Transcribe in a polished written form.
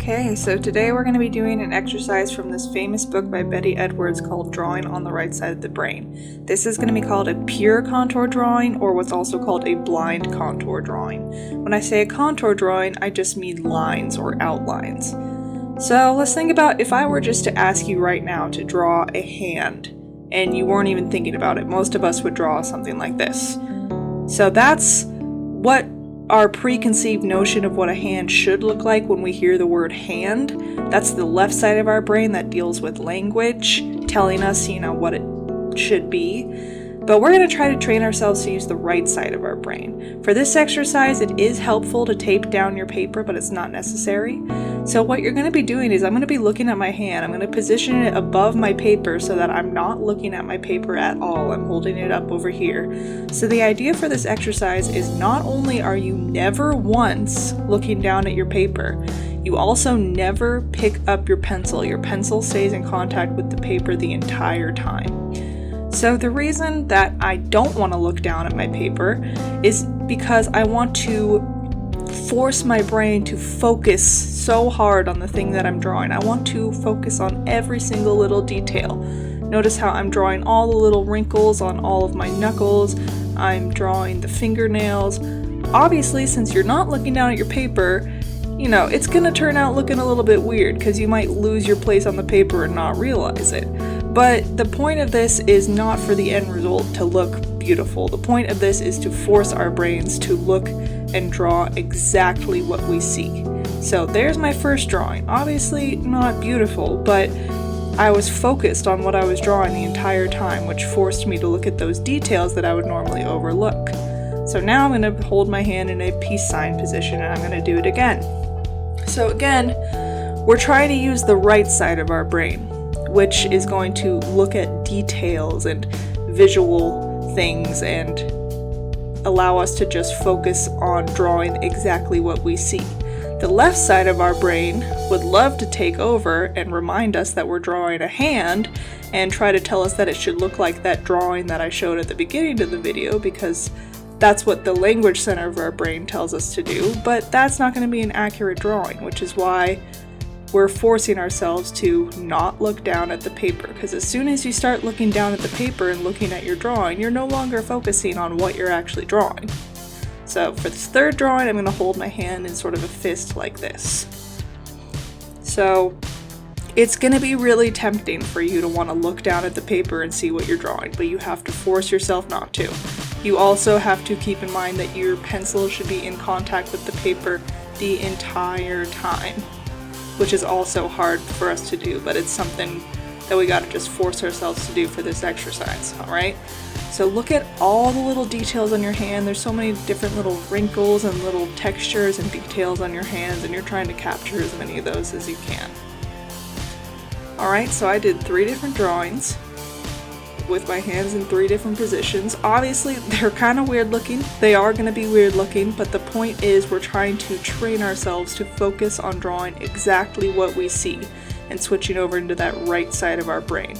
Okay, so today we're going to be doing an exercise from this famous book by Betty Edwards called Drawing on the Right Side of the Brain. This is going to be called a pure contour drawing, or what's also called a blind contour drawing. When I say a contour drawing, I just mean lines or outlines. So let's think about if I were just to ask you right now to draw a hand, and you weren't even thinking about it. Most of us would draw something like this. So that's what our preconceived notion of what a hand should look like when we hear the word hand. That's the left side of our brain that deals with language, telling us, what it should be. But we're going to try to train ourselves to use the right side of our brain. For this exercise, it is helpful to tape down your paper, but it's not necessary. So what you're going to be doing is I'm going to be looking at my hand. I'm going to position it above my paper so that I'm not looking at my paper at all. I'm holding it up over here. So the idea for this exercise is not only are you never once looking down at your paper, you also never pick up your pencil. Your pencil stays in contact with the paper the entire time. So the reason that I don't want to look down at my paper is because I want to force my brain to focus so hard on the thing that I'm drawing. I want to focus on every single little detail. Notice how I'm drawing all the little wrinkles on all of my knuckles. I'm drawing the fingernails. Obviously, since you're not looking down at your paper, it's going to turn out looking a little bit weird because you might lose your place on the paper and not realize it. But the point of this is not for the end result to look beautiful. The point of this is to force our brains to look and draw exactly what we see. So there's my first drawing. Obviously not beautiful, but I was focused on what I was drawing the entire time, which forced me to look at those details that I would normally overlook. So now I'm going to hold my hand in a peace sign position and I'm going to do it again. So again, we're trying to use the right side of our brain, which is going to look at details and visual things and allow us to just focus on drawing exactly what we see. The left side of our brain would love to take over and remind us that we're drawing a hand and try to tell us that it should look like that drawing that I showed at the beginning of the video, because that's what the language center of our brain tells us to do, but that's not going to be an accurate drawing, which is why we're forcing ourselves to not look down at the paper, because as soon as you start looking down at the paper and looking at your drawing, you're no longer focusing on what you're actually drawing. So for this third drawing, I'm going to hold my hand in sort of a fist like this. So it's going to be really tempting for you to want to look down at the paper and see what you're drawing, but you have to force yourself not to. You also have to keep in mind that your pencil should be in contact with the paper the entire time, which is also hard for us to do, but it's something that we gotta just force ourselves to do for this exercise, alright? So look at all the little details on your hand. There's so many different little wrinkles and little textures and details on your hands, and you're trying to capture as many of those as you can. Alright, so I did 3 different drawings with my hands in 3 different positions. Obviously, they're kind of weird looking. They are going to be weird looking, but the point is we're trying to train ourselves to focus on drawing exactly what we see and switching over into that right side of our brain.